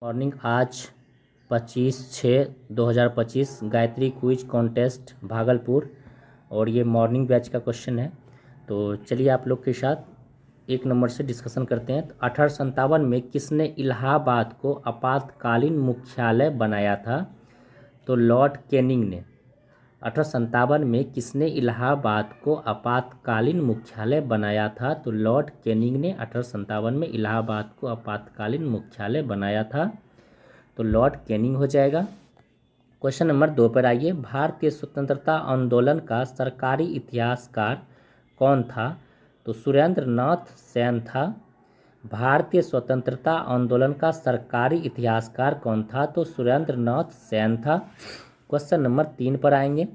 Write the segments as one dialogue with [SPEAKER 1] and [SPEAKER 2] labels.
[SPEAKER 1] Morning आज 25/6/2025 Gayatri quiz contest Bhagalpur. और ये मॉर्निंग बैच का क्वेश्चन है। तो चलिए आप लोग के साथ एक नंबर से डिस्कशन करते हैं। तो 1857 में किसने इलाहाबाद को आपातकालीन मुख्यालय बनाया था? तो लॉर्ड कैनिंग ने। 1857 में किसने इलाहाबाद को आपातकालीन मुख्यालय बनाया था? तो लॉर्ड कैनिंग ने 1857 में इलाहाबाद को आपातकालीन मुख्यालय बनाया था। तो लॉर्ड कैनिंग हो जाएगा। क्वेश्चन नंबर 2 पर आइए। भारतीय स्वतंत्रता आंदोलन का सरकारी इतिहासकार कौन था? तो सुरेंद्र नाथ सेन था। भारतीय स्वतंत्रता आंदोलन का सरकारी इतिहासकार कौन था? तो सुरेंद्र नाथ सेन था। क्वेश्चन नंबर 3 पर आएंगे।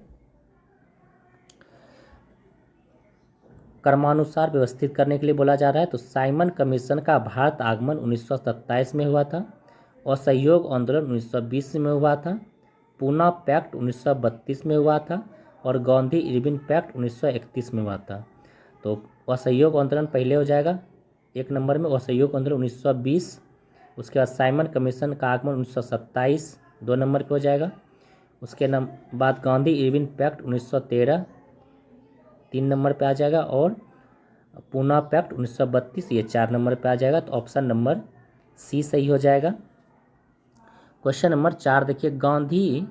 [SPEAKER 1] क्रमानुसार व्यवस्थित करने के लिए बोला जा रहा है। तो साइमन कमीशन का भारत आगमन 1927 में हुआ था। असहयोग आंदोलन 1920 में हुआ था। पूना पैक्ट 1932 में हुआ था। और गांधी इरविन पैक्ट 1931 में हुआ था। तो असहयोग आंदोलन पहले हो जाएगा। एक नंबर में असहयोग आंदोलन 1920। उसके बाद साइमन कमीशन का आगमन 1927 2 नंबर पे हो जाएगा। उसके बाद गांधी इरविन पैक्ट 1913 3 नंबर पे आ जाएगा। और पूना पैक्ट 1932 ये 4 नंबर पे आ जाएगा। तो ऑप्शन नंबर सी सही हो जाएगा। क्वेश्चन नंबर 4 देखिए। गांधी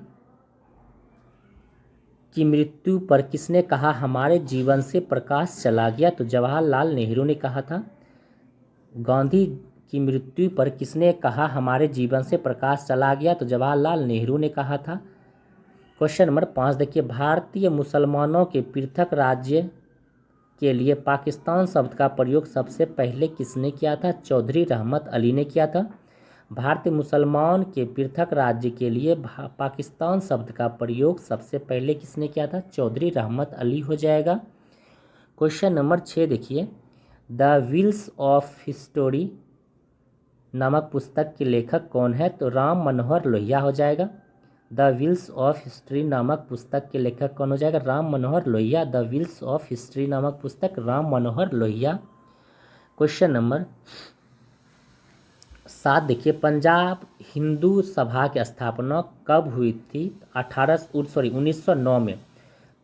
[SPEAKER 1] की मृत्यु पर किसने कहा हमारे जीवन से प्रकाश चला गया? तो जवाहरलाल नेहरू ने कहा था। गांधी की मृत्यु पर किसने कहा हमारे जीवन से प्रकाश चला गया? तो जवाहरलाल नेहरू ने कहा था। क्वेश्चन नंबर 5 देखिए। भारतीय मुसलमानों के पृथक राज्य के लिए पाकिस्तान शब्द का प्रयोग सबसे पहले किसने किया था? चौधरी रहमत अली ने किया था। भारतीय मुसलमान के पृथक राज्य के लिए पाकिस्तान शब्द का प्रयोग सबसे पहले किसने किया था? चौधरी रहमत अली हो जाएगा। क्वेश्चन नंबर 6 देखिए। द व्हील्स ऑफ हिस्टोरी नामक पुस्तक के लेखक कौन है? तो राम मनोहर लोहिया हो जाएगा। द व्हील्स ऑफ हिस्ट्री नामक पुस्तक के लेखक कौन हो जाएगा? Ram Manohar Lohia. The wheels of history नामक पुस्तक राम मनोहर लोहिया। क्वेश्चन नंबर 7 देखिए। पंजाब हिंदू सभा की स्थापना कब हुई थी? 1909 में।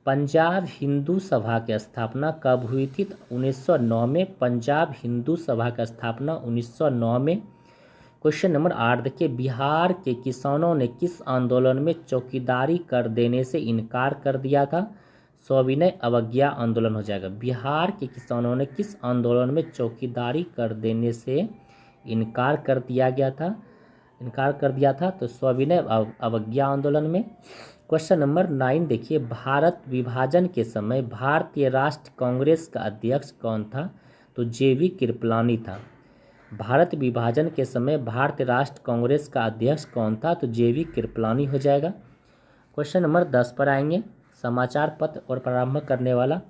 [SPEAKER 1] पंजाब हिंदू सभा की स्थापना कब हुई थी? 1909 में। पंजाब हिंदू सभा की स्थापना 1909 में। क्वेश्चन नंबर 8 देखिए। बिहार के किसानों ने किस आंदोलन में चौकीदारी कर देने से इनकार कर दिया था? सविनय अवज्ञा आंदोलन हो जाएगा। बिहार के किसानों ने किस आंदोलन में चौकीदारी कर देने से इनकार कर दिया था? तो सविनय अवज्ञा आंदोलन में। क्वेश्चन नंबर 9 देखिए। भारत विभाजन के समय भारतीय राष्ट्र कांग्रेस का अध्यक्ष कौन था? तो जेबी कृपलानी था। भारत विभाजन के समय भारतीय राष्ट्र कांग्रेस का अध्यक्ष कौन था? तो जेबी कृपलानी हो जाएगा। क्वेश्चन नंबर 10 पर आएंगे। समाचार पत्र और प्रारंभ करने वाला।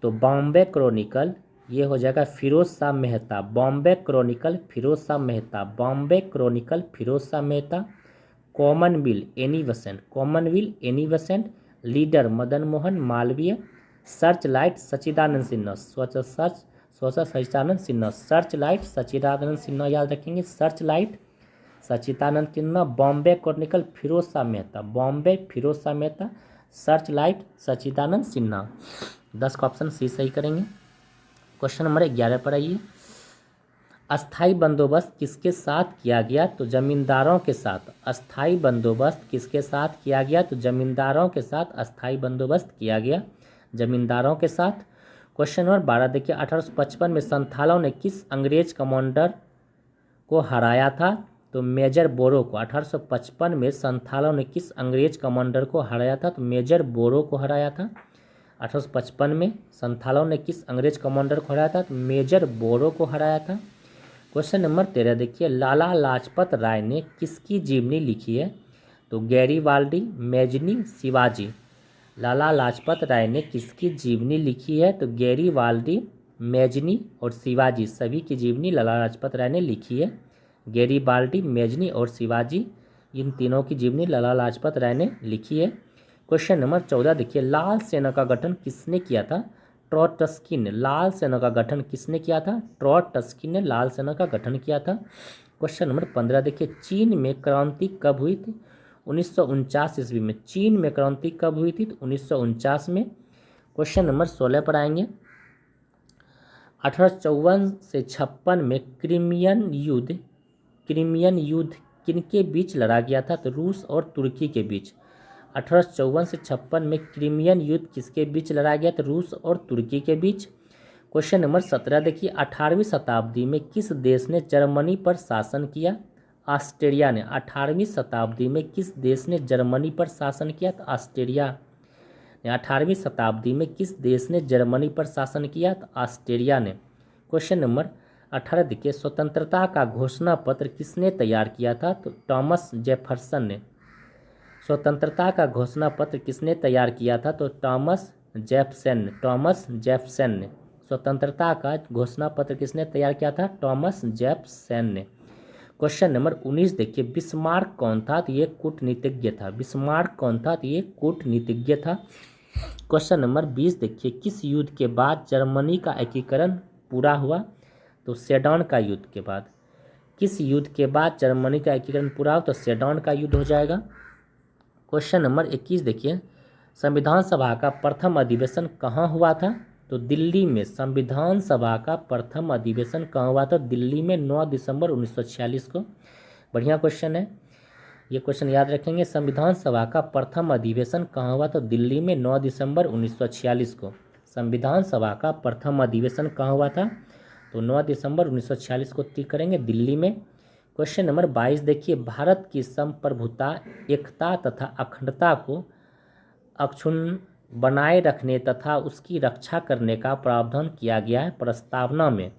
[SPEAKER 1] तो बॉम्बे क्रॉनिकल ये हो जाएगा Firoz Shah Mehta. Bombay chronicle Firoz Shah Mehta. Bombay chronicle Firoz Shah Mehta. Commonwealth Annie Besant. Leader Madan Mohan Malaviya. Searchlight Sachchidanand Sinha. Sachchidanand Sinha. Searchlight Sachchidanand Sinha याद रखेंगे। Searchlight Sachchidanand Sinha. Bombay chronicle Firoz Shah Mehta. Bombay Firoz Shah Mehta. Searchlight Sachchidanand Sinha. 10 का ऑप्शन सी सही करेंगे। क्वेश्चन नंबर 11 पर आइए। अस्थाई बंदोबस्त किसके साथ किया गया? तो जमींदारों के साथ। अस्थाई बंदोबस्त किसके साथ किया गया? तो जमींदारों के साथ अस्थाई बंदोबस्त किया गया। जमींदारों के साथ। क्वेश्चन नंबर 12 देखिए। 1855 में संथालों ने किस अंग्रेज कमांडर को हराया था? तो मेजर बोरो को। 1855 में संथालों ने किस अंग्रेज कमांडर को हराया था? तो मेजर बोरो को हराया था। 1855 में संथालों ने किस अंग्रेज कमांडर को हराया था? तो मेजर बोरो को हराया था। क्वेश्चन नंबर 13 देखिए। लाला लाजपत राय ने किसकी जीवनी लिखी है? तो गैरीवाल्डी, मेजनी, शिवाजी। लाला लाजपत राय ने किसकी जीवनी लिखी है? तो गैरीवाल्डी, मेजनी और शिवाजी सभी की जीवनी लाला लाजपत राय ने लिखी है। गैरीवाल्डी, मेजनी और शिवाजी इन तीनों की जीवनी लाला लाजपत राय ने लिखी है। क्वेश्चन नंबर 14 देखिए। लाल सेना का गठन किसने किया था? ट्रॉटस्की ने। लाल सेना का गठन किसने किया था? ट्रॉटस्की ने लाल सेना का गठन किया था। क्वेश्चन नंबर 15 देखिए, चीन में क्रांति कब हुई थी? 1949 ईस्वी में। चीन में क्रांति कब हुई थी? तो 1949 में। क्वेश्चन नंबर 16 पर आएंगे। 1854 से 56 में क्रीमियन युद्ध किनके बीच लड़ा गया था? तो रूस और तुर्की के बीच। 1854 से 56 में क्रीमियन युद्ध किसके बीच लड़ा गया? तो रूस और तुर्की के बीच। क्वेश्चन नंबर 17 देखिए, 18वीं शताब्दी में किस देश ने जर्मनी पर शासन किया? ऑस्ट्रिया ने। 18वीं शताब्दी में किस देश ने जर्मनी पर शासन किया? तो ऑस्ट्रिया ने। 18वीं शताब्दी में किस देश ने जर्मनी पर शासन किया? तो ऑस्ट्रिया ने। क्वेश्चन नंबर 18 देखिए, स्वतंत्रता का घोषणा पत्र किसने तैयार किया था? तो थॉमस जेफरसन ने। स्वतंत्रता का घोषणा पत्र किसने तैयार किया था? तो थॉमस जेफसन ने। स्वतंत्रता का घोषणा पत्र किसने तैयार किया था? थॉमस जेफसन ने। क्वेश्चन नंबर 19 देखिए, बिस्मार्क कौन था? तो ये कूटनीतिज्ञ था। बिस्मार्क कौन था? तो ये कूटनीतिज्ञ था। क्वेश्चन नंबर 20 देखिए, किस युद्ध के बाद जर्मनी का एकीकरण पूरा हुआ? तो सेडन का युद्ध के बाद। किस युद्ध के बाद जर्मनी का एकीकरण पूरा हुआ? तो सेडन का युद्ध हो जाएगा। क्वेश्चन नंबर 21 देखिए, संविधान सभा का प्रथम अधिवेशन कहाँ हुआ था? तो दिल्ली में। संविधान सभा का प्रथम अधिवेशन कहाँ हुआ था? दिल्ली में 9 दिसंबर 1946 को। बढ़िया क्वेश्चन है, ये क्वेश्चन याद रखेंगे। संविधान सभा का प्रथम अधिवेशन कहाँ हुआ? तो दिल्ली में 9 दिसंबर 1946 को। संविधान सभा का प्रथम अधिवेशन कहाँ हुआ था? तो 9 दिसंबर 1946 को टिक करेंगे, दिल्ली में। क्वेश्चन नंबर 22 देखिए, भारत की संप्रभुता, एकता तथा अखंडता को अक्षुण्ण बनाए रखने तथा उसकी रक्षा करने का प्रावधान किया गया है प्रस्तावना में।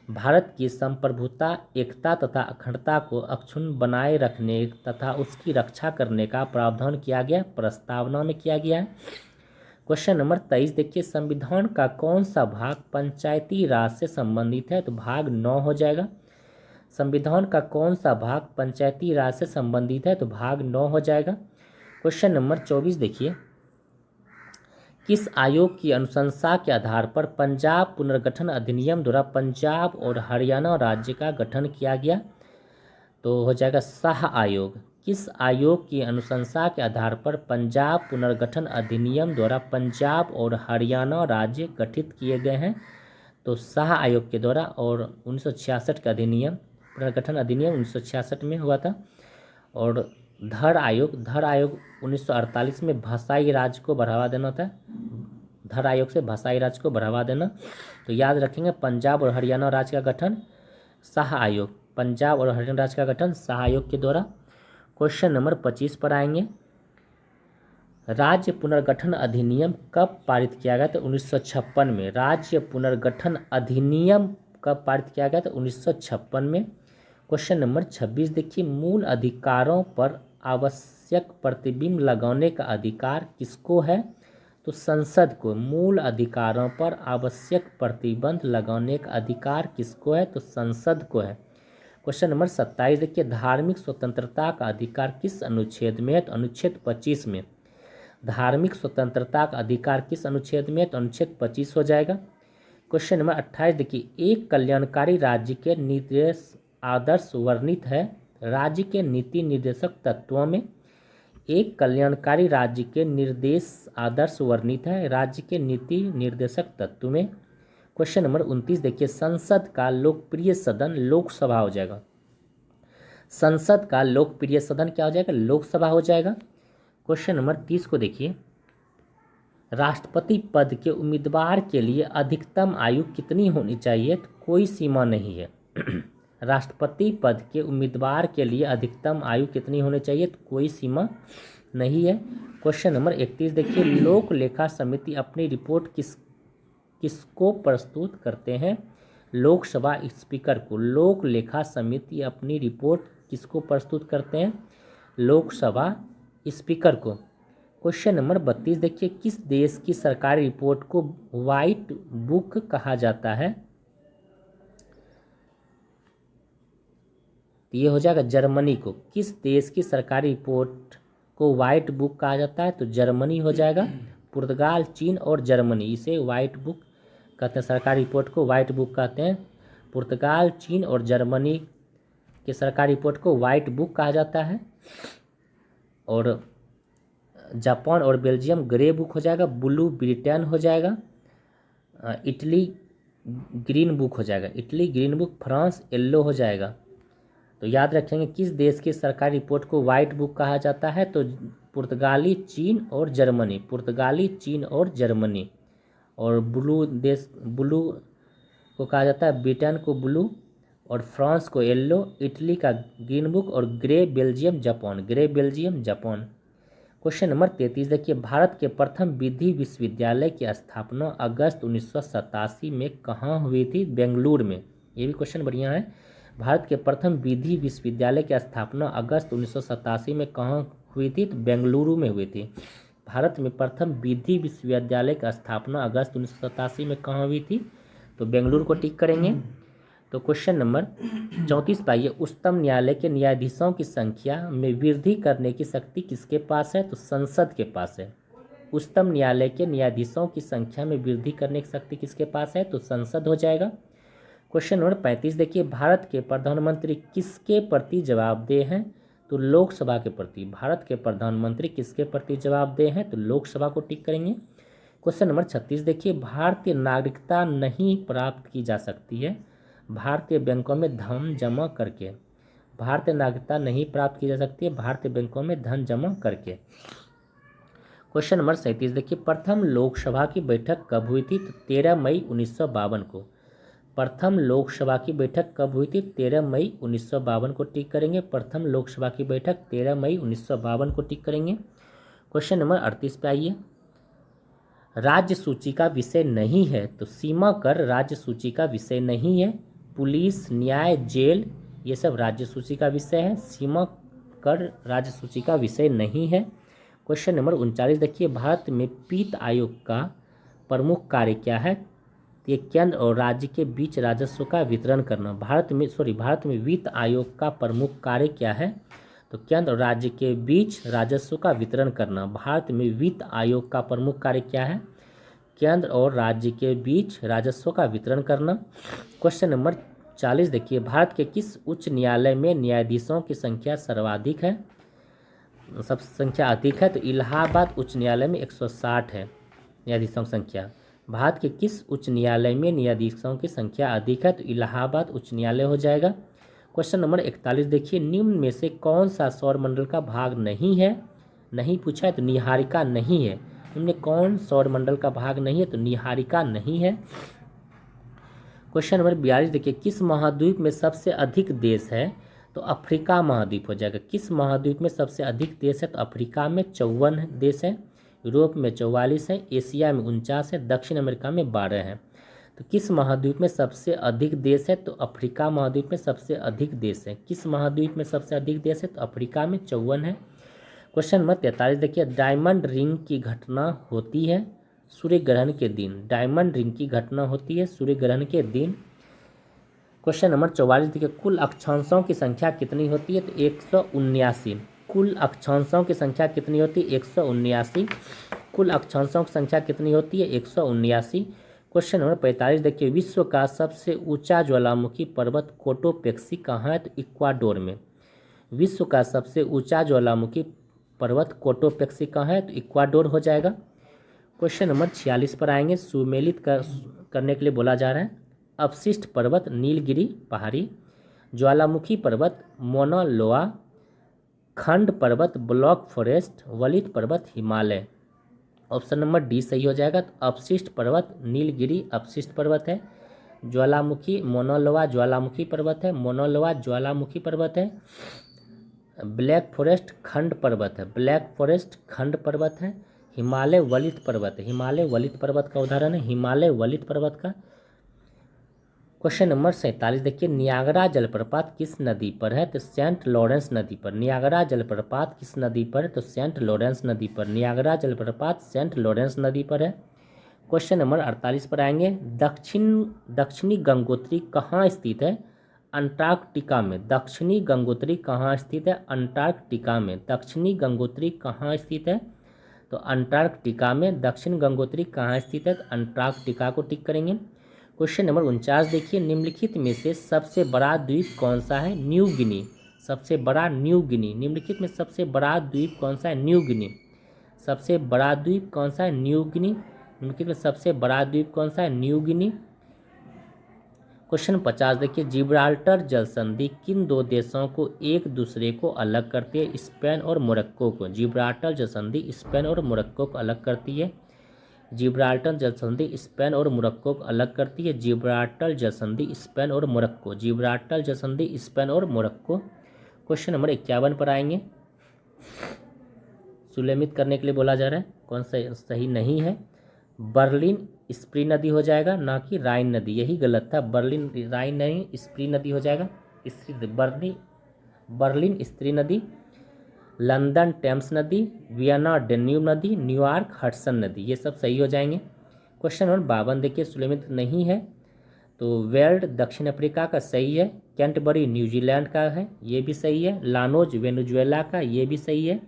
[SPEAKER 1] भारत की संप्रभुता, एकता तथा अखंडता को अक्षुण्ण बनाए रखने तथा उसकी रक्षा करने का प्रावधान किया गया, प्रस्तावना में किया गया है। क्वेश्चन नंबर 23 देखिए, संविधान का कौन सा भाग पंचायती राज से संबंधित है? तो भाग 9 हो जाएगा। संविधान का कौन सा भाग पंचायती राज से संबंधित है? तो भाग 9 हो जाएगा। क्वेश्चन नंबर 24 देखिए, किस आयोग की अनुशंसा के आधार पर पंजाब पुनर्गठन अधिनियम द्वारा पंजाब और हरियाणा राज्य का गठन किया गया? तो हो जाएगा शाह आयोग। किस आयोग की अनुशंसा के आधार पर पंजाब पुनर्गठन अधिनियम द्वारा पंजाब और हरियाणा राज्य गठित किए गए हैं? तो शाह आयोग के द्वारा। और 1966 का अधिनियम, पुनर्गठन अधिनियम 1966 में हुआ था। और धर आयोग 1948 में भाषाई राज को बढ़ावा देना था। धर आयोग से भाषाई राज को बढ़ावा देना। तो याद रखेंगे, पंजाब और हरियाणा राज्य का गठन शाह आयोग, पंजाब और हरियाणा राज्य का गठन शाह आयोग के द्वारा। क्वेश्चन नंबर 25 पर आएंगे, राज्य पुनर्गठन अधिनियम कब पारित किया गया? तो 1956 में। राज्य पुनर्गठन अधिनियम कब पारित किया गया? तो 1956 में। क्वेश्चन नंबर 26 देखिए, मूल अधिकारों पर आवश्यक प्रतिबिंब लगाने का अधिकार किसको है? तो संसद को। मूल अधिकारों पर आवश्यक प्रतिबंध लगाने का अधिकार किसको है? तो संसद को है। क्वेश्चन नंबर 27 देखिए, धार्मिक स्वतंत्रता का अधिकार किस अनुच्छेद में है? तो अनुच्छेद 25 में। धार्मिक स्वतंत्रता का अधिकार किस अनुच्छेद में है? तो अनुच्छेद 25 हो जाएगा। क्वेश्चन नंबर 28 देखिए, एक कल्याणकारी राज्य के निर्देश आदर्श वर्णित है। राज्य के नीति निर्देशक तत्वों में एक कल्याणकारी राज्य के निर्देश आदर्श वर्णित है राज्य के नीति निर्देशक तत्व में। क्वेश्चन नंबर 29 देखिए, संसद का लोकप्रिय सदन लोकसभा हो जाएगा। संसद का लोकप्रिय सदन क्या हो जाएगा? लोकसभा हो जाएगा। क्वेश्चन नंबर 30 को देखिए, राष्ट्रपति पद के उम्मीदवार के लिए अधिकतम आयु कितनी होनी चाहिए? तो कोई सीमा नहीं है। राष्ट्रपति पद के उम्मीदवार के लिए अधिकतम आयु कितनी होनी चाहिए? तो कोई सीमा नहीं है। क्वेश्चन नंबर 31 देखिए, लोक लेखा समिति अपनी रिपोर्ट किसको प्रस्तुत करते हैं? लोकसभा स्पीकर को। लोक लेखा समिति अपनी रिपोर्ट किसको प्रस्तुत करते हैं? लोकसभा स्पीकर को। क्वेश्चन नंबर 32 देखिए, किस देश की सरकारी रिपोर्ट को व्हाइट बुक कहा जाता है? तो ये हो जाएगा जर्मनी को। किस देश की सरकारी रिपोर्ट को व्हाइट बुक कहा जाता है? तो जर्मनी हो जाएगा। पुर्तगाल, चीन और जर्मनी इसे व्हाइट बुक कहते हैं, सरकारी रिपोर्ट को व्हाइट बुक कहते हैं। पुर्तगाल, चीन और जर्मनी की सरकारी रिपोर्ट को वाइट बुक कहा जाता है, और जापान और बेल्जियम ग्रे बुक हो जाएगा, ब्लू ब्रिटेन हो जाएगा, इटली ग्रीन बुक हो जाएगा, Italy green book, France yellow हो जाएगा। तो याद रखेंगे किस देश की सरकारी रिपोर्ट को वाइट बुक कहा जाता है, तो पुर्तगाली, चीन और जर्मनी, पुर्तगाली, चीन और जर्मनी। और ब्लू को कहा जाता है, ब्रिटेन को ब्लू, और फ्रांस को येलो, इटली का ग्रीन बुक, और grey Belgium Japan, grey Belgium Japan. Question number 33 देखिए, भारत के प्रथम विधि विश्वविद्यालय की स्थापना अगस्त 1987 में कहाँ हुई थी? बेंगलुरु में। ये भी क्वेश्चन बढ़िया है। भारत के प्रथम विधि विश्वविद्यालय की स्थापना अगस्त 1987 में कहाँ हुई थी? तो बेंगलुरु में हुई थी। भारत में प्रथम विधि विश्वविद्यालय की स्थापना अगस्त 1987 में कहाँ हुई थी? तो बेंगलुरु को टिक करेंगे। तो क्वेश्चन नंबर 34 पाइए, उच्चतम न्यायालय के न्यायाधीशों की संख्या में वृद्धि करने की शक्ति किसके पास है? तो संसद के पास है। उच्चतम न्यायालय के न्यायाधीशों की संख्या में वृद्धि करने की शक्ति किसके पास है? तो संसद हो जाएगा। क्वेश्चन नंबर 35 देखिए, भारत के प्रधानमंत्री किसके प्रति जवाबदेह हैं? तो लोकसभा के प्रति। भारत के प्रधानमंत्री किसके प्रति जवाबदेह हैं? तो लोकसभा को टिक करेंगे। क्वेश्चन नंबर 36 देखिए, भारतीय नागरिकता नहीं प्राप्त की जा सकती है भारतीय बैंकों में धन जमा करके। भारतीय नागरिकता नहीं प्राप्त की जा सकती है भारतीय बैंकों में धन जमा करके। क्वेश्चन नंबर 37 देखिए, प्रथम लोकसभा की बैठक कब हुई थी? तो 13 मई 1952 को। प्रथम लोकसभा की बैठक कब हुई थी? 13 मई 1952 को टिक करेंगे। प्रथम लोकसभा की बैठक 13 मई 1952 को टिक करेंगे। क्वेश्चन नंबर 38 पे आइए, राज्य सूची का विषय नहीं है, तो सीमा कर राज्य सूची का विषय नहीं है। पुलिस, न्याय, जेल, ये सब राज्य सूची का विषय है। सीमा कर राज्य सूची का विषय नहीं है। क्वेश्चन नंबर 39 देखिए, भारत में वित्त आयोग का प्रमुख कार्य क्या है? ये केंद्र और राज्य के बीच राजस्व का वितरण करना। भारत में वित्त आयोग का प्रमुख कार्य क्या है? तो केंद्र और राज्य के बीच राजस्व का वितरण करना। भारत में वित्त आयोग का प्रमुख कार्य क्या है? केंद्र और राज्य के बीच राजस्व का वितरण करना। क्वेश्चन नंबर 40 देखिए, भारत के किस उच्च न्यायालय में न्यायाधीशों की संख्या सर्वाधिक है? सब संख्या अधिक है, तो इलाहाबाद उच्च न्यायालय में 160 है न्यायाधीशों की संख्या। भारत के किस उच्च न्यायालय में न्यायाधीशों की संख्या अधिक है? तो इलाहाबाद उच्च न्यायालय हो जाएगा। क्वेश्चन नंबर 41 देखिए, निम्न में से कौन सा सौरमंडल का भाग नहीं है? नहीं पूछा है, तो निहारिका नहीं है। निम्न कौन सौरमंडल का भाग नहीं है? तो निहारिका नहीं है। क्वेश्चन नंबर 42 देखिए, किस महाद्वीप में सबसे अधिक देश है? तो अफ्रीका महाद्वीप हो जाएगा। किस महाद्वीप में सबसे अधिक देश है? तो अफ्रीका में 54 देश है, यूरोप में 44 है, एशिया में 49 है, दक्षिण अमेरिका में 12 है। तो किस महाद्वीप में सबसे अधिक देश है? तो अफ्रीका महाद्वीप में सबसे अधिक देश है। किस महाद्वीप में सबसे अधिक देश है? तो अफ्रीका में 54 है। क्वेश्चन नंबर 43 देखिए, डायमंड रिंग की घटना होती है सूर्य ग्रहण के दिन। डायमंड रिंग की घटना होती है सूर्य ग्रहण के दिन। क्वेश्चन नंबर 44 देखिए, कुल अक्षांशों की संख्या कितनी होती है? तो 179। कुल अक्षांशों की संख्या कितनी होती है? 179। कुल अक्षांशों की संख्या कितनी होती है? 179। क्वेश्चन नंबर 45 देखिए, विश्व का सबसे ऊंचा ज्वालामुखी पर्वत कोटोपेक्सी कहाँ है? तो इक्वाडोर में। विश्व का सबसे ऊंचा ज्वालामुखी पर्वत कोटोपेक्सी कहाँ है? तो इक्वाडोर हो जाएगा। क्वेश्चन नंबर 46 पर आएंगे, सुमेलित करने के लिए बोला जा रहा है। अवशिष्ट पर्वत नीलगिरी पहाड़ी, ज्वालामुखी पर्वत मोना लोआ, खंड पर्वत ब्लॉक फॉरेस्ट, वलित पर्वत हिमालय। ऑप्शन नंबर डी सही हो जाएगा। तो अवशिष्ट पर्वत नीलगिरी अवशिष्ट पर्वत है, ज्वालामुखी मोनालोआ ज्वालामुखी पर्वत है, मोनालोआ ज्वालामुखी पर्वत है, ब्लैक फॉरेस्ट खंड पर्वत है, ब्लैक फॉरेस्ट खंड पर्वत है, हिमालय वलित पर्वत है, हिमालय वलित पर्वत का उदाहरण है हिमालय वलित पर्वत का। क्वेश्चन नंबर 47 देखिए, नियाग्रा जलप्रपात किस नदी पर है? तो सेंट लॉरेंस नदी पर। नियाग्रा जलप्रपात किस नदी पर है? तो सेंट लॉरेंस नदी पर। नियाग्रा जलप्रपात सेंट लॉरेंस नदी पर है। क्वेश्चन नंबर 48 पर आएंगे, दक्षिणी गंगोत्री कहाँ स्थित है? अंटार्कटिका में। दक्षिणी गंगोत्री कहाँ स्थित है? अंटार्कटिका में। दक्षिणी गंगोत्री कहाँ स्थित है? तो अंटार्कटिका में। दक्षिण गंगोत्री कहाँ स्थित है? तो अंटार्कटिका को टिक करेंगे। क्वेश्चन नंबर 49 देखिए, निम्नलिखित में से सबसे बड़ा द्वीप कौन सा है? New Guinea. सबसे बड़ा न्यू गिनी। निम्नलिखित में सबसे बड़ा द्वीप कौन सा है? New Guinea. सबसे बड़ा द्वीप कौन सा है? New Guinea. निम्नलिखित में सबसे बड़ा द्वीप कौन सा है? New Guinea. क्वेश्चन 50 देखिए, जिब्राल्टर जल संधि किन दो देशों को एक दूसरे को अलग करती है? स्पेन और मोरक्को को। जिब्राल्टर जल संधि स्पेन और मोरक्को को अलग करती है। जिब्राल्टर जल संधि स्पेन और मोरक्को को अलग करती है। जिब्राल्टर जल संधि स्पेन और मोरक्को। जिब्राल्टर जल संधि स्पेन और मोरक्को। क्वेश्चन नंबर 51 पर आएंगे। सुलेमित करने के लिए बोला जा रहा है, कौन सा सही नहीं है? बर्लिन स्प्री नदी हो जाएगा, ना कि राइन नदी। यही गलत था, बर्लिन राइन नहीं, स्प्री नदी हो जाएगा। बर्लिन स्प्री नदी, लंदन टेम्स नदी, वियना डेन्यूब नदी, न्यूयॉर्क हडसन नदी, ये सब सही हो जाएंगे। क्वेश्चन नंबर 52 देखिए, सुलेमित नहीं है तो वेल्ड दक्षिण अफ्रीका का सही है। कैंटरबरी न्यूजीलैंड का है, ये भी सही है। लानोज वेनेजुएला का, ये भी सही है।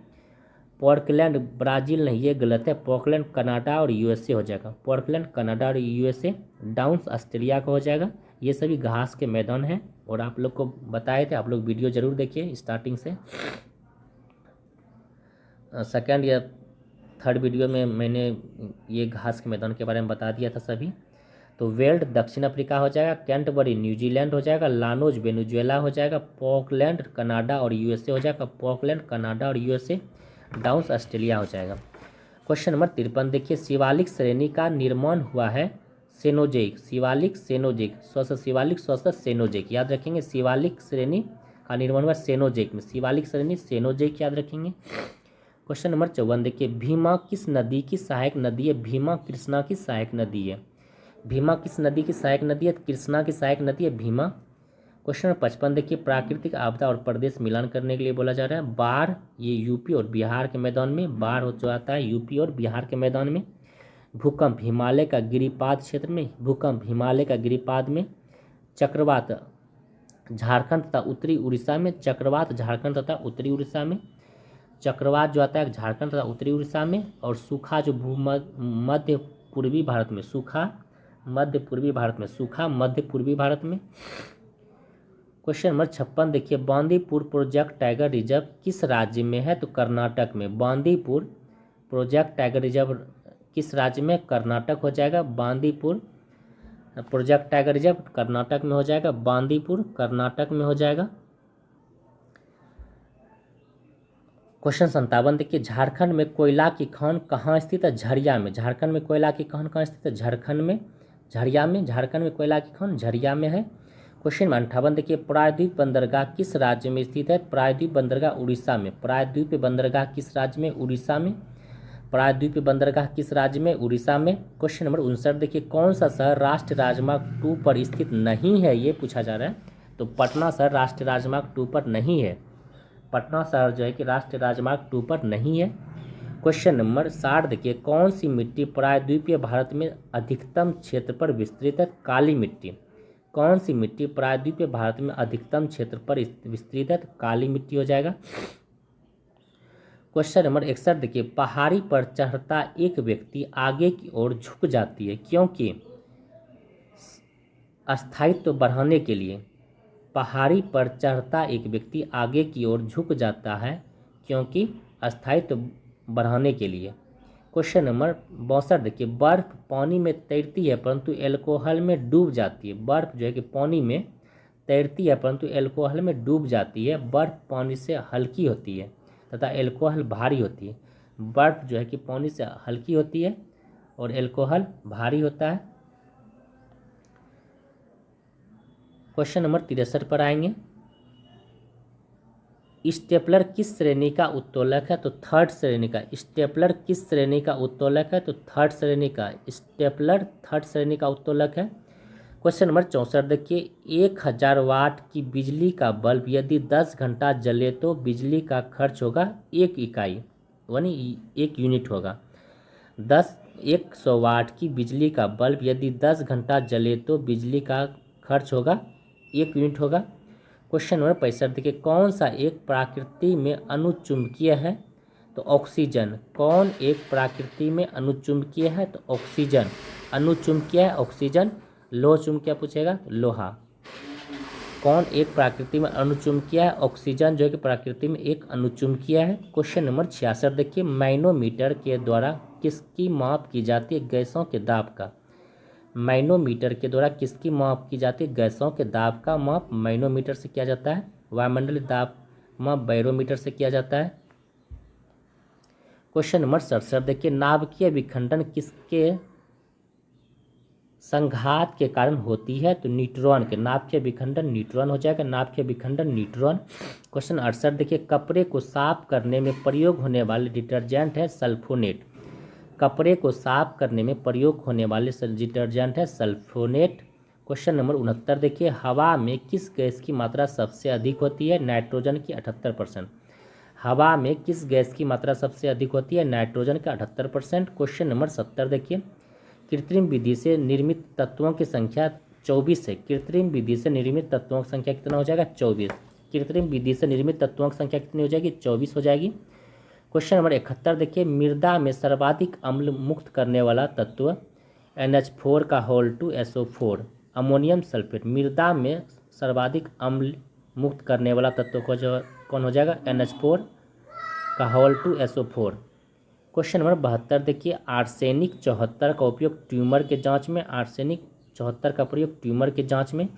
[SPEAKER 1] पोर्टलैंड ब्राज़ील नहीं, ये गलत है। पोर्टलैंड कनाडा और यूएसए हो जाएगा। पोर्टलैंड कनाडा और यूएसए। डाउन्स ऑस्ट्रेलिया का हो जाएगा। ये सभी घास के मैदान हैं और आप लोग को बताए थे, आप लोग वीडियो जरूर देखिए स्टार्टिंग से। सेकंड या थर्ड वीडियो में मैंने ये घास के मैदान के बारे में बता दिया था सभी। तो वेल्ड दक्षिण अफ्रीका हो जाएगा। कैंटरबरी न्यूजीलैंड हो जाएगा। लानोज वेनेजुएला हो जाएगा। पोर्टलैंड कनाडा और यूएसए हो जाएगा। पोर्टलैंड कनाडा और यूएसए। डाउन्स ऑस्ट्रेलिया हो जाएगा। क्वेश्चन नंबर 53 देखिए, शिवालिक श्रेणी का निर्माण हुआ है सेनोजेइक। शिवालिक सेनोजेइक, शिवालिक सेनोजेइक याद रखेंगे। शिवालिक श्रेणी का निर्माण हुआ सेनोजेइक में। शिवालिक श्रेणी सेनोजेइक याद रखेंगे। क्वेश्चन नंबर 54 देखिए, भीमा किस नदी की सहायक नदी है? भीमा कृष्णा की सहायक नदी है। भीमा किस नदी की सहायक नदी है? कृष्णा की सहायक नदी है भीमा। क्वेश्चन नंबर 55 देखिए, प्राकृतिक आपदा और प्रदेश मिलान करने के लिए बोला जा रहा है। बाढ़ ये यूपी और बिहार के मैदान में बाढ़ हो जाता है, यूपी और बिहार के मैदान में। भूकंप हिमालय का गिरिपाद क्षेत्र में। भूकंप हिमालय का गिरिपाद में। चक्रवात झारखंड तथा उत्तरी उड़ीसा में। चक्रवात झारखंड तथा उत्तरी उड़ीसा में। चक्रवात जो आता है झारखंड तथा उत्तरी उड़ीसा में। और सूखा जो मध्य पूर्वी भारत में। सूखा मध्य पूर्वी भारत में। सूखा मध्य पूर्वी भारत में। क्वेश्चन नंबर 56 देखिए, बांदीपुर प्रोजेक्ट टाइगर रिजर्व किस राज्य में है? तो कर्नाटक में। बांदीपुर प्रोजेक्ट टाइगर रिजर्व किस राज्य में? कर्नाटक हो जाएगा। Bandipur project tiger reserve Karnataka में हो जाएगा। बांदीपुर कर्नाटक में हो जाएगा। क्वेश्चन 57 देखिए, झारखंड में कोयला की खान कहाँ स्थित है? झरिया में। झारखंड में कोयला की खान कहाँ स्थित है? झारखंड में झरिया में। झारखंड में कोयला की खान झरिया में है। क्वेश्चन 58 देखिए, प्रायद्वीप बंदरगाह किस राज्य में स्थित है? प्रायद्वीप बंदरगाह उड़ीसा में। प्रायद्वीप बंदरगाह किस राज्य में? उड़ीसा में। प्रायद्वीप बंदरगाह किस राज्य में? उड़ीसा में। क्वेश्चन नंबर 59 देखिए, कौन सा शहर राष्ट्रीय राजमार्ग 2 पर स्थित नहीं है? ये पूछा जा रहा है। तो पटना शहर राष्ट्रीय राजमार्ग 2 पर नहीं है। पटना शहर जो है कि राष्ट्रीय राजमार्ग 2 पर नहीं है। क्वेश्चन नंबर 60 देखिए, कौन सी मिट्टी प्रायद्वीपीय भारत में अधिकतम क्षेत्र पर विस्तृत है? काली मिट्टी। कौन सी मिट्टी प्रायद्वीपीय भारत में अधिकतम क्षेत्र पर विस्तृत है? तो काली मिट्टी हो जाएगा। क्वेश्चन नंबर 61 देखिए, पहाड़ी पर चढ़ता एक व्यक्ति आगे की ओर झुक जाती है क्योंकि स्थायित्व बढ़ाने के लिए। पहाड़ी पर चढ़ता एक व्यक्ति आगे की ओर झुक जाता है क्योंकि स्थायित्व बढ़ाने के लिए। क्वेश्चन नंबर 62 देखिए, बर्फ पानी में तैरती है परंतु एल्कोहल में डूब जाती है। बर्फ जो है कि पानी में तैरती है परंतु एल्कोहल में डूब जाती है। बर्फ पानी से हल्की होती है तथा एल्कोहल भारी होती है। बर्फ जो है कि पानी से हल्की होती है और एल्कोहल भारी होता है। क्वेश्चन नंबर 63 पर आएंगे, स्टेपलर किस श्रेणी का उत्तोलक है? तो थर्ड श्रेणी का। स्टेपलर किस श्रेणी का उत्तोलक है? तो थर्ड श्रेणी का। स्टेपलर थर्ड श्रेणी का उत्तोलक है। क्वेश्चन नंबर 64 देखिए, 1000 वाट की बिजली का बल्ब यदि 10 घंटा जले तो बिजली का खर्च होगा 1 इकाई, यानी 1 यूनिट होगा। 100 वाट की बिजली का बल्ब यदि 10 घंटा जले तो बिजली का खर्च होगा 1 यूनिट होगा। क्वेश्चन नंबर 65 देखिए, कौन सा एक प्रकृति में अनुचुंबकीय है? तो ऑक्सीजन। कौन एक प्रकृति में अनुचुंबकीय है? तो ऑक्सीजन अनुचुंबकीय है ऑक्सीजन। लोह चुंबकीय पूछेगा तो लोहा। कौन एक प्रकृति में अणुचुंबकीय है? ऑक्सीजन जो कि प्रकृति में एक अणुचुंबकीय है। क्वेश्चन नंबर 66 देखिए, मैनोमीटर के द्वारा किसकी माप की जाती है? गैसों के दाब का। मैनोमीटर के द्वारा किसकी माप की जाती है? गैसों के दाब का माप मैनोमीटर से किया जाता है। वायुमंडलीय दाब माप बैरोमीटर से किया जाता है। क्वेश्चन नंबर 67 देखिए, नाभिकीय विखंडन किसके संघात के कारण होती है? तो न्यूट्रॉन के। नाभिकीय विखंडन न्यूट्रॉन हो जाएगा, नाभिकीय विखंडन न्यूट्रॉन। क्वेश्चन 68 देखिए, कपड़े को साफ करने में प्रयोग होने वाले डिटर्जेंट है सल्फोनेट। कपड़े को साफ करने में प्रयोग होने वाले डिटर्जेंट है सल्फोनेट। क्वेश्चन नंबर 69 देखिए, हवा में किस गैस की मात्रा सबसे अधिक होती है? नाइट्रोजन की 78%। हवा में किस गैस की मात्रा सबसे अधिक होती है? नाइट्रोजन का 78%। क्वेश्चन नंबर 70 देखिए, कृत्रिम विधि से निर्मित तत्वों की संख्या 24 है। कृत्रिम विधि से निर्मित तत्वों की संख्या कितना हो जाएगा? 24। कृत्रिम विधि से निर्मित तत्वों की संख्या कितनी हो जाएगी? 24 हो जाएगी। क्वेश्चन नंबर 71 देखिए, मृदा में सर्वाधिक अम्ल मुक्त करने वाला तत्व NH4 का whole to SO4 ammonium sulphate. मृदा में सर्वाधिक अम्ल मुक्त करने वाला तत्व कौन हो जाएगा? NH4 का whole to SO4। Question number 72 देखिए, आर्सेनिक 74 का उपयोग ट्यूमर के जांच में। आर्सेनिक 74 का प्रयोग ट्यूमर के जांच में।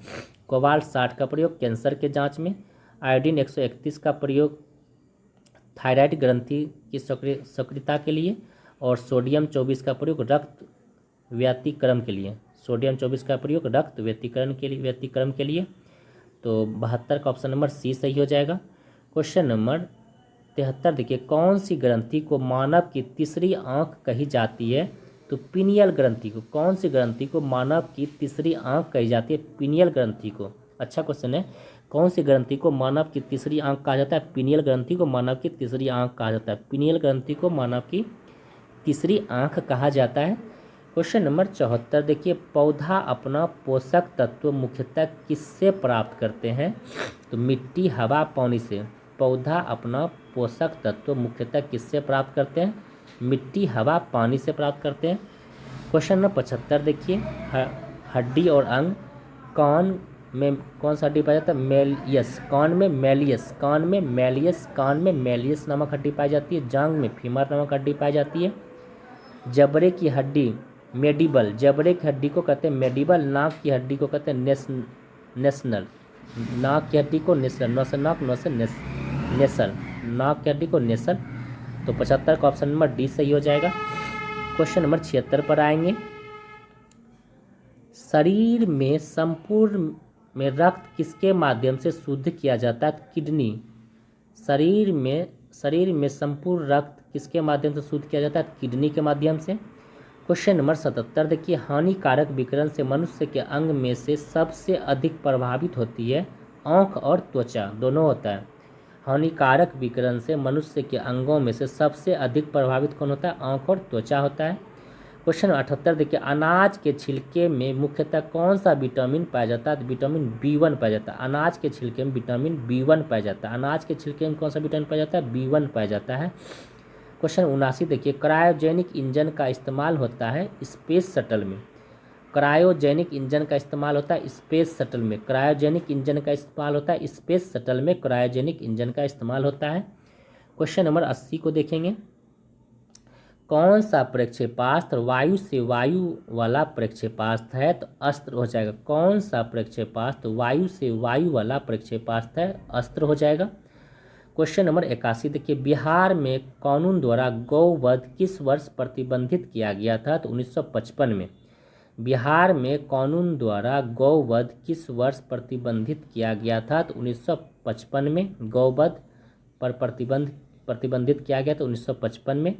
[SPEAKER 1] कोबाल्ट 60 का प्रयोग कैंसर के जांच में। आयोडीन 131 का प्रयोग थायराइड ग्रंथि की सक्रियता के लिए। और सोडियम 24 का प्रयोग रक्त व्यतिक्रम के लिए। सोडियम 24 का प्रयोग रक्त व्यतिक्रम के लिए। तो 72 का ऑप्शन नंबर सी सही हो जाएगा। क्वेश्चन नंबर 73 देखिए, कौन सी ग्रंथि को मानव की तीसरी आंख कही जाती है? तो पीनियल ग्रंथि को। कौन सी ग्रंथि को मानव की तीसरी आंख कही जाती है? पीनियल ग्रंथि को। अच्छा क्वेश्चन है। कौन सी ग्रंथि को मानव की तीसरी आंख कहा जाता है? पीनियल ग्रंथि को मानव की तीसरी आंख कहा जाता है। पीनियल ग्रंथि को मानव की तीसरी आंख कहा जाता है। क्वेश्चन नंबर 74 देखिए, पौधा अपना पोषक तत्व मुख्यतः किससे प्राप्त करते हैं? तो मिट्टी, हवा, पानी से। पौधा अपना पोषक तत्व मुख्यतः किससे प्राप्त करते हैं? मिट्टी, हवा, पानी से प्राप्त करते हैं। क्वेश्चन नंबर 75 देखिए, हड्डी और अंग। कान में कौन सा हड्डी पाया जाता है? मेलियस। कान में मेलियस, कान में मेलियस, कान में मेलियस नामक हड्डी पाई जाती है। जांघ में फीमर नामक हड्डी पाई जाती है। जबड़े की हड्डी मेडिबल। जबड़े की हड्डी को कहते हैं मेडिबल। नाक की हड्डी को कहते हैं नेशनल। नाक की हड्डी को नेशनल। नौ से नाक, नौ से नेसल। नाक की हड्डी को नेसल। तो 75 का ऑप्शन नंबर डी सही हो जाएगा। क्वेश्चन नंबर 76 पर आएंगे। शरीर में संपूर्ण में रक्त किसके माध्यम से शुद्ध किया जाता है? किडनी। शरीर में संपूर्ण रक्त किसके माध्यम से शुद्ध किया जाता है? किडनी के माध्यम से। क्वेश्चन नंबर 77 देखिए, हानिकारक विकिरण से मनुष्य के अंग में से सबसे अधिक प्रभावित होती है आँख और त्वचा, दोनों होता है। हानिकारक विकिरण से मनुष्य के अंगों में से सबसे अधिक प्रभावित कौन होता है? आँख और त्वचा होता है। क्वेश्चन 78 देखिए, अनाज के छिलके में मुख्यतः कौन सा विटामिन पाया जाता है? विटामिन B1 पाया जाता है। अनाज के छिलके में विटामिन B1 पाया जाता है। अनाज के छिलके में कौन सा विटामिन पाया जाता है? B1 पाया जाता है। क्वेश्चन 79 देखिए, क्रायोजेनिक इंजन का इस्तेमाल होता है स्पेस शटल में। क्रायोजेनिक इंजन का इस्तेमाल होता है स्पेस शटल में। क्रायोजेनिक इंजन का इस्तेमाल होता है स्पेस शटल में। क्रायोजेनिक इंजन का इस्तेमाल होता है। क्वेश्चन नंबर 80 को देखेंगे, कौन सा प्रक्षेपास्त्र वायु से वायु वाला प्रक्षेपास्त्र है? तो अस्त्र हो जाएगा। कौन सा प्रक्षेपास्त्र वायु से वायु वाला प्रक्षेपास्त्र है? अस्त्र हो जाएगा। क्वेश्चन नंबर 81 देखिए, बिहार में कानून द्वारा गौवध किस वर्ष प्रतिबंधित किया गया था? तो 1955 में। बिहार में कानून द्वारा गौवध किस वर्ष प्रतिबंधित किया गया था? तो 1955 में। गौवध पर प्रतिबंधित किया गया तो 1955 में।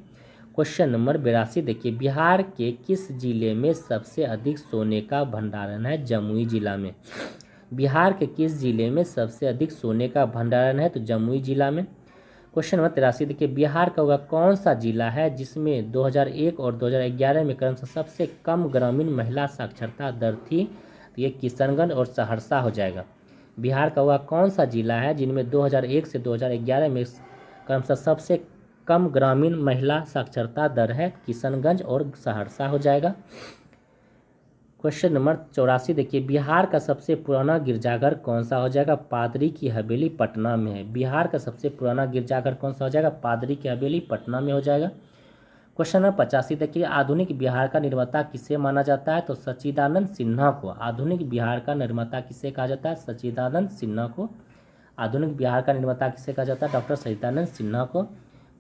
[SPEAKER 1] क्वेश्चन नंबर 82 देखिए, बिहार के किस जिले में सबसे अधिक सोने का भंडारण है? जमुई जिला में। बिहार के किस जिले में सबसे अधिक सोने का भंडारण है? तो जमुई जिला में। क्वेश्चन नंबर 83 देखिए, बिहार का वह कौन सा जिला है जिसमें 2001 और 2011 में क्रमशः सबसे कम ग्रामीण महिला साक्षरता दर थी? तो ये किशनगंज और सहरसा हो जाएगा। बिहार का वह कौन सा जिला है जिनमें 2001 से 2011 में क्रमशः सबसे कम ग्रामीण महिला साक्षरता दर है? किशनगंज और सहरसा हो जाएगा। क्वेश्चन नंबर 84 देखिए, बिहार का सबसे पुराना गिरजाघर कौन सा हो जाएगा? पादरी की हवेली पटना में है। बिहार का सबसे पुराना गिरजाघर कौन सा हो जाएगा? पादरी की हवेली पटना में हो जाएगा। क्वेश्चन नंबर 85 देखिए, आधुनिक बिहार का निर्माता किसे माना जाता है? तो सच्चिदानंद सिन्हा को। आधुनिक बिहार का निर्माता किसे कहा जाता है? सच्चिदानंद सिन्हा को। आधुनिक बिहार का निर्माता किसे कहा जाता है? डॉक्टर सच्चिदानंद सिन्हा को।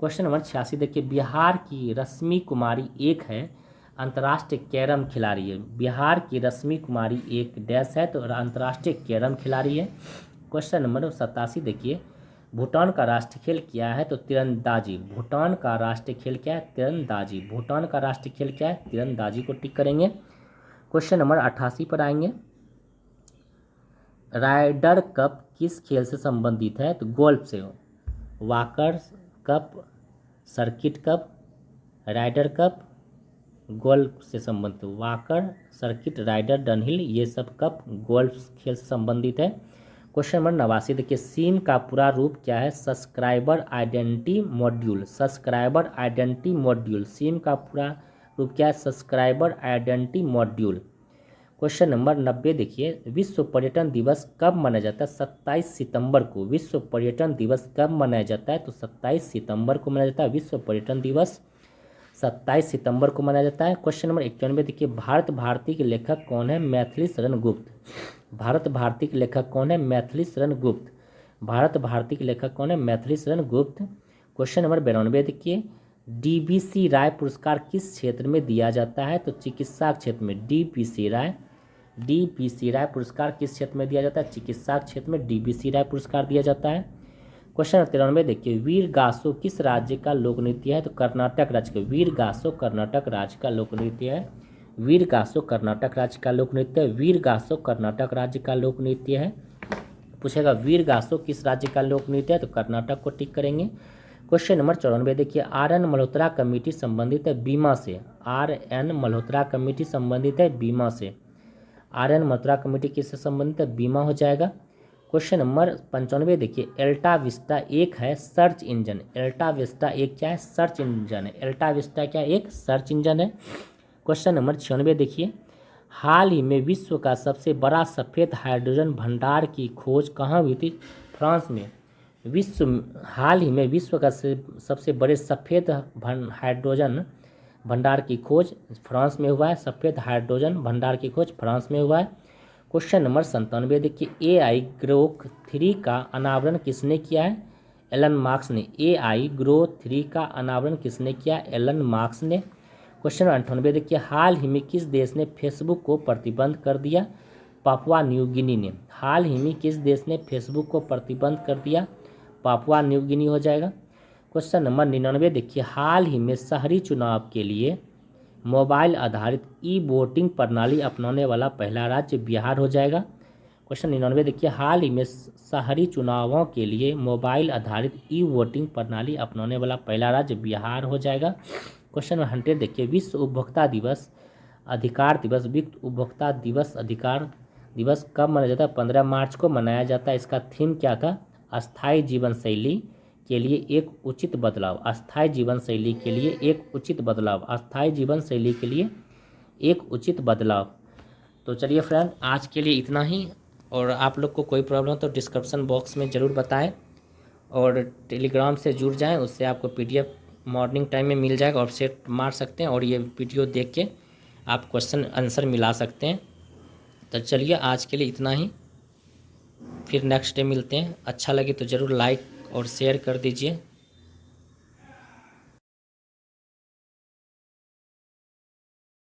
[SPEAKER 1] क्वेश्चन नंबर 86 देखिए, बिहार की रश्मि कुमारी एक है, अंतर्राष्ट्रीय कैरम खिलाड़ी है। बिहार की रश्मि कुमारी एक डैश है, तो अंतर्राष्ट्रीय कैरम खिलाड़ी है। क्वेश्चन नंबर 87 देखिए, भूटान का राष्ट्रीय खेल क्या है? तो तीरंदाजी। भूटान का राष्ट्रीय खेल क्या है? तीरंदाजी। भूटान का राष्ट्रीय खेल क्या है? तीरंदाजी को टिक करेंगे। क्वेश्चन नंबर 88 पर आएंगे, राइडर कप किस खेल से संबंधित है? तो गोल्फ से। Walker cup, circuit cup, Ryder cup, golf से संबंधित। वाकर, सर्किट, राइडर, डनहिल, ये सब कप गोल्फ खेल से संबंधित है। क्वेश्चन नंबर 89 देखिए, सिम का पूरा रूप क्या है? Subscriber identity module. Subscriber identity module. SIM का पूरा रूप क्या है? Subscriber identity module. Question number 90 देखिए, विश्व पर्यटन दिवस कब मनाया जाता है? 27 सितंबर को। विश्व पर्यटन दिवस कब मनाया जाता है? तो 27 सितंबर को मनाया जाता है। विश्व पर्यटन दिवस 27 सितंबर को मनाया जाता है। क्वेश्चन नंबर 91 देखिए, भारत भारती के लेखक कौन है? मैथिली शरण गुप्त। भारत भारती के लेखक कौन है? मैथिली शरण गुप्त। भारत भारती के लेखक कौन है? मैथिली शरण गुप्त। क्वेश्चन नंबर 92 देखिए, DBC राय पुरस्कार किस क्षेत्र में दिया जाता है? तो चिकित्सा क्षेत्र में। DBC राय पुरस्कार किस क्षेत्र में दिया जाता है? चिकित्सा क्षेत्र में DBC राय पुरस्कार दिया जाता है। क्वेश्चन 93 देखिए, वीरगासो किस राज्य का लोक नृत्य है? तो कर्नाटक राज्य का। वीरगासो कर्नाटक राज्य का लोक नृत्य है। वीरगासो कर्नाटक राज्य का लोक नृत्य है। वीरगासो कर्नाटक राज्य का लोक नृत्य है। पूछेगा वीरगासो किस राज्य का लोक नृत्य है? तो कर्नाटक को टिक करेंगे। क्वेश्चन नंबर 94 देखिए, RN मल्होत्रा कमेटी संबंधित है बीमा से। RN मल्होत्रा कमेटी संबंधित है बीमा से। RN मल्होत्रा कमेटी किससे संबंधित है? बीमा हो जाएगा। क्वेश्चन नंबर 95 देखिए, एल्टा विस्टा एक है सर्च इंजन। एल्टा विस्टा एक क्या है? सर्च इंजन है। एल्टा विस्टा क्या? एक सर्च इंजन है। क्वेश्चन नंबर 96 देखिए, हाल ही में विश्व का सबसे बड़ा सफ़ेद हाइड्रोजन भंडार की खोज कहाँ हुई थी? फ्रांस में। हाल ही में विश्व का सबसे बड़े सफ़ेद हाइड्रोजन भंडार की खोज फ्रांस में हुआ है। सफ़ेद हाइड्रोजन भंडार की खोज फ्रांस में हुआ है। क्वेश्चन नंबर 97 देखिए, AI ग्रोथ 3 का अनावरण किसने किया है? एलन मार्क्स ने। AI ग्रोथ 3 का अनावरण किसने किया? एलन मार्क्स ने। क्वेश्चन नंबर 98 देखिए, हाल ही में किस देश ने फेसबुक को प्रतिबंध कर दिया? पापुआ न्यू गिनी ने। हाल ही में किस देश ने फेसबुक को प्रतिबंध कर दिया? पापुआ न्यू गिनी हो जाएगा। क्वेश्चन नंबर 99 देखिए, हाल ही में शहरी चुनाव के लिए मोबाइल आधारित वोटिंग प्रणाली अपनाने वाला पहला राज्य बिहार हो जाएगा। क्वेश्चन 99 देखिए, हाल ही में शहरी चुनावों के लिए मोबाइल आधारित वोटिंग प्रणाली अपनाने वाला पहला राज्य बिहार हो जाएगा। क्वेश्चन 100 देखिए, विश्व उपभोक्ता दिवस अधिकार दिवस विश्व उपभोक्ता दिवस अधिकार दिवस कब मनाया जाता है? 15 मार्च को मनाया जाता है। इसका थीम क्या था? अस्थायी जीवन शैली के लिए एक उचित बदलाव। अस्थायी जीवन शैली के लिए एक उचित बदलाव। अस्थायी जीवन शैली के लिए एक उचित बदलाव। तो चलिए फ्रेंड, आज के लिए इतना ही। और आप लोग को कोई प्रॉब्लम हो तो डिस्क्रिप्शन बॉक्स में ज़रूर बताएं और टेलीग्राम से जुड़ जाएं, उससे आपको PDF मॉर्निंग टाइम में मिल जाएगा और सेट मार सकते हैं और ये वीडियो देख के आप क्वेश्चन आंसर मिला सकते हैं। तो चलिए आज के लिए इतना ही, फिर नेक्स्ट डे मिलते हैं। अच्छा लगे तो ज़रूर लाइक और शेयर कर दीजिए।